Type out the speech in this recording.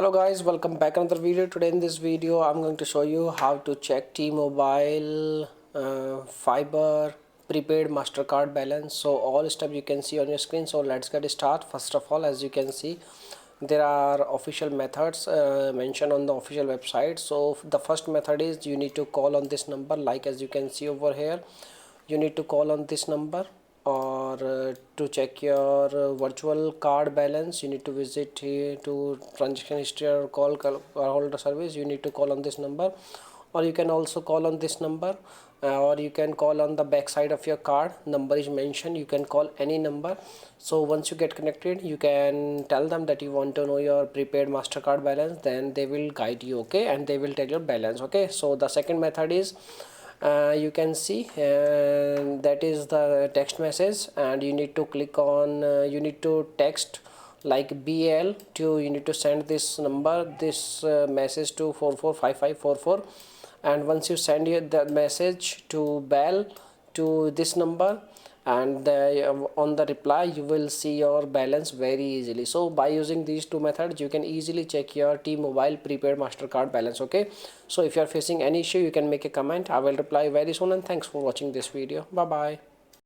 Hello guys, welcome back another video. Today in this video I'm going to show you how to check T-Mobile fiber prepaid MasterCard balance. So all steps you can see on your screen. So let's get started. First of all, as you can see, there are official methods mentioned on the official website. So the first method is you need to call on this number, like as you can see over here. You need to call on this number, or to check your virtual card balance you need to visit here to transaction history or call holder service. You need to call on this number, or you can also call on this number, or you can call on the back side of your card. Number is mentioned, you can call any number. So once you get connected, you can tell them that you want to know your prepaid MasterCard balance, then they will guide you, okay, and they will tell your balance, okay. So the second method is you can see that is the text message, and you need to click on you need to text like BL to, you need to send this number, this message to 445544, and once you send the message to bell to this number, and on the reply you will see your balance very easily. So by using these two methods you can easily check your T-Mobile prepaid MasterCard balance, okay. So if you are facing any issue, you can make a comment. I will reply very soon, and thanks for watching this video. Bye bye.